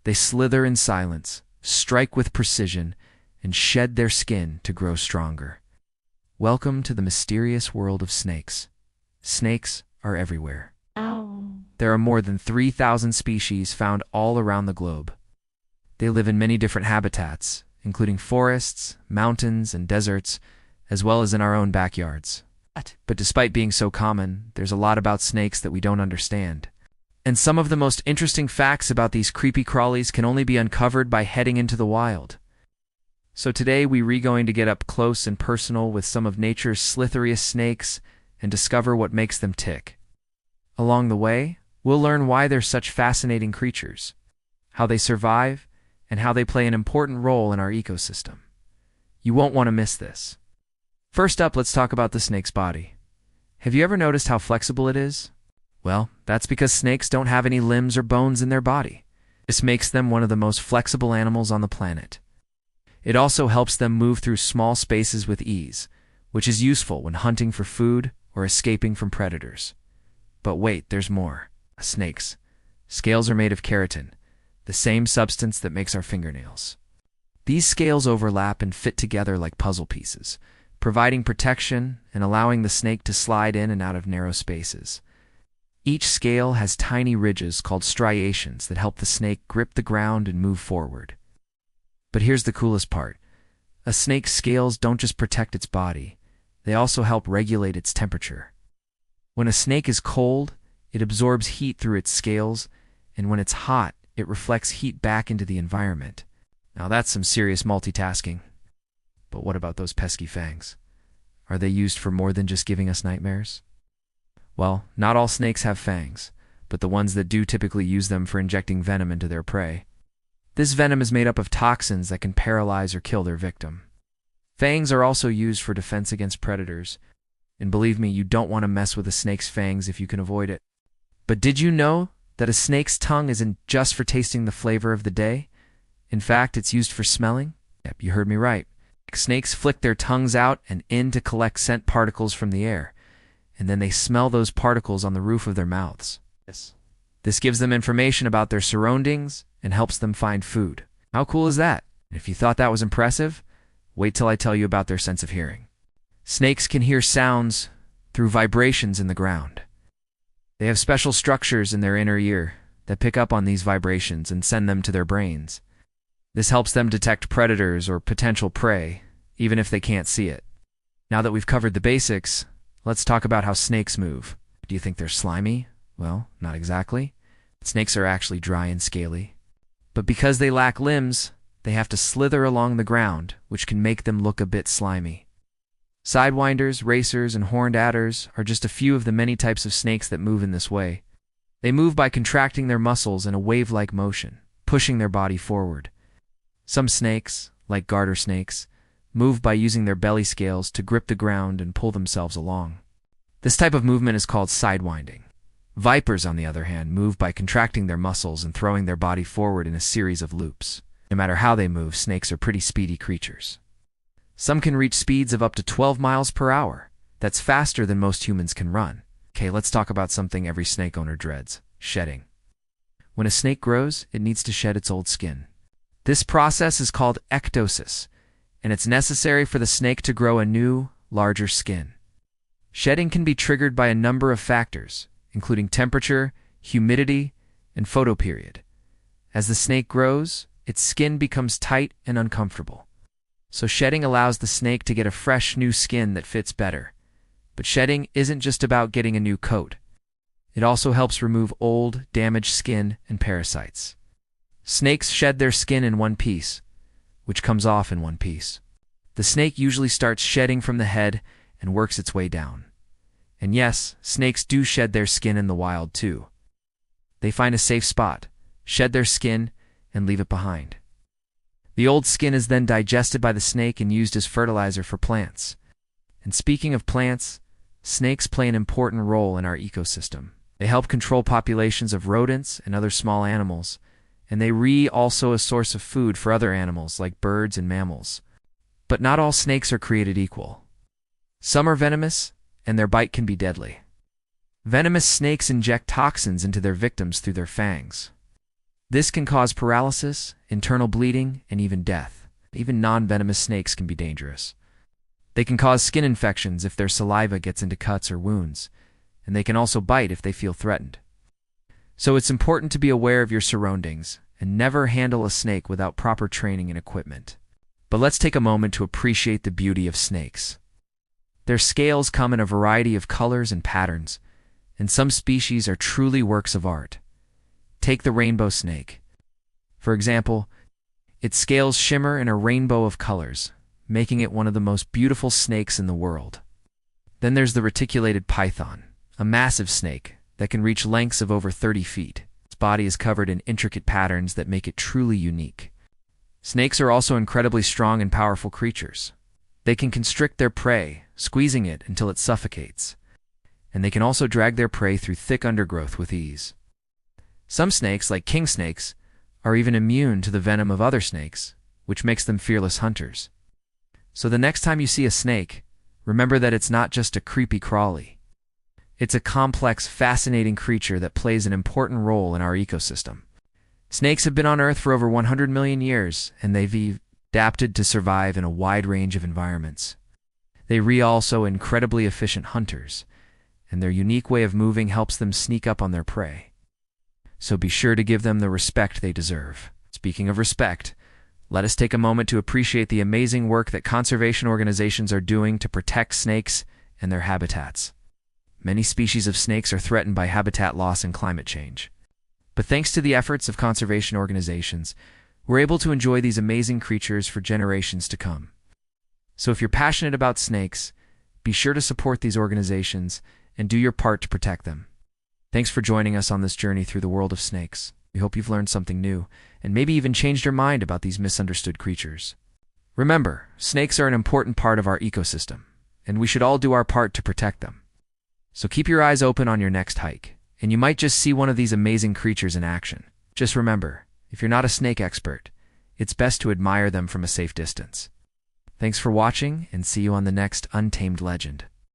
They slither in silence, strike with precision, and shed their skin to grow stronger. Welcome to the mysterious world of snakes. Snakes are everywhere. There are more than 3,000 species found all around the globe. They live in many different habitats, including forests, mountains, and deserts, as well as in our own backyards. But despite being so common, there's a lot about snakes that we don't understand. And some of the most interesting facts about these creepy crawlies can only be uncovered by heading into the wild. So today we're going to get up close and personal with some of nature's slitheriest snakes and discover what makes them tick. Along the way, we'll learn why they're such fascinating creatures, how they survive, and how they play an important role in our ecosystem. You won't want to miss this. First up, let's talk about the snake's body. Have you ever noticed how flexible it is? Well, that's because snakes don't have any limbs or bones in their body. This makes them one of the most flexible animals on the planet. It also helps them move through small spaces with ease, which is useful when hunting for food or escaping from predators. But wait, there's more. Snakes' scales are made of keratin, the same substance that makes our fingernails. These scales overlap and fit together like puzzle pieces, providing protection and allowing the snake to slide in and out of narrow spaces. Each scale has tiny ridges called striations that help the snake grip the ground and move forward. But here's the coolest part. A snake's scales don't just protect its body, they also help regulate its temperature. When a snake is cold, it absorbs heat through its scales, and when it's hot, it reflects heat back into the environment. Now that's some serious multitasking. But what about those pesky fangs? Are they used for more than just giving us nightmares? Well, not all snakes have fangs, but the ones that do typically use them for injecting venom into their prey. This venom is made up of toxins that can paralyze or kill their victim. Fangs are also used for defense against predators, and believe me, you don't want to mess with a snake's fangs if you can avoid it. But did you know that a snake's tongue isn't just for tasting the flavor of the day? In fact, it's used for smelling? Yep, you heard me right. Snakes flick their tongues out and in to collect scent particles from the air, and then they smell those particles on the roof of their mouths. This gives them information about their surroundings and helps them find food. How cool is that? If you thought that was impressive, wait till I tell you about their sense of hearing. Snakes can hear sounds through vibrations in the ground. They have special structures in their inner ear that pick up on these vibrations and send them to their brains. This helps them detect predators or potential prey, even if they can't see it. Now that we've covered the basics, let's talk about how snakes move. Do you think they're slimy? Well, not exactly. Snakes are actually dry and scaly. But because they lack limbs, they have to slither along the ground, which can make them look a bit slimy. Sidewinders, racers, and horned adders are just a few of the many types of snakes that move in this way. They move by contracting their muscles in a wave-like motion, pushing their body forward. Some snakes, like garter snakes, move by using their belly scales to grip the ground and pull themselves along. This type of movement is called sidewinding. Vipers, on the other hand, move by contracting their muscles and throwing their body forward in a series of loops. No matter how they move, snakes are pretty speedy creatures. Some can reach speeds of up to 12 miles per hour. That's faster than most humans can run. Okay, let's talk about something every snake owner dreads: shedding. When a snake grows, it needs to shed its old skin. This process is called ectosis, and it's necessary for the snake to grow a new, larger skin. Shedding can be triggered by a number of factors, including temperature, humidity, and photoperiod. As the snake grows, its skin becomes tight and uncomfortable. So shedding allows the snake to get a fresh new skin that fits better. But shedding isn't just about getting a new coat. It also helps remove old, damaged skin and parasites. Snakes shed their skin in one piece, which comes off in one piece. The snake usually starts shedding from the head and works its way down. And yes, snakes do shed their skin in the wild too. They find a safe spot, shed their skin, and leave it behind. The old skin is then digested by the snake and used as fertilizer for plants. And speaking of plants, snakes play an important role in our ecosystem. They help control populations of rodents and other small animals, and they are also a source of food for other animals like birds and mammals. But not all snakes are created equal. Some are venomous, and their bite can be deadly. Venomous snakes inject toxins into their victims through their fangs. This can cause paralysis, internal bleeding, and even death. Even non-venomous snakes can be dangerous. They can cause skin infections if their saliva gets into cuts or wounds, and they can also bite if they feel threatened. So it's important to be aware of your surroundings and never handle a snake without proper training and equipment. But let's take a moment to appreciate the beauty of snakes. Their scales come in a variety of colors and patterns, and some species are truly works of art. Take the rainbow snake. For example, its scales shimmer in a rainbow of colors, making it one of the most beautiful snakes in the world. Then there's the reticulated python, a massive snake that can reach lengths of over 30 feet. Its body is covered in intricate patterns that make it truly unique. Snakes are also incredibly strong and powerful creatures. They can constrict their prey, squeezing it until it suffocates, and they can also drag their prey through thick undergrowth with ease. Some snakes, like king snakes, are even immune to the venom of other snakes, which makes them fearless hunters. So the next time you see a snake, remember that it's not just a creepy crawly. It's a complex, fascinating creature that plays an important role in our ecosystem. Snakes have been on Earth for over 100 million years, and they've adapted to survive in a wide range of environments. They are also incredibly efficient hunters, and their unique way of moving helps them sneak up on their prey. So be sure to give them the respect they deserve. Speaking of respect, let us take a moment to appreciate the amazing work that conservation organizations are doing to protect snakes and their habitats. Many species of snakes are threatened by habitat loss and climate change. But thanks to the efforts of conservation organizations, we're able to enjoy these amazing creatures for generations to come. So if you're passionate about snakes, be sure to support these organizations and do your part to protect them. Thanks for joining us on this journey through the world of snakes. We hope you've learned something new, and maybe even changed your mind about these misunderstood creatures. Remember, snakes are an important part of our ecosystem, and we should all do our part to protect them. So keep your eyes open on your next hike, and you might just see one of these amazing creatures in action. Just remember, if you're not a snake expert, it's best to admire them from a safe distance. Thanks for watching, and see you on the next Untamed Legend.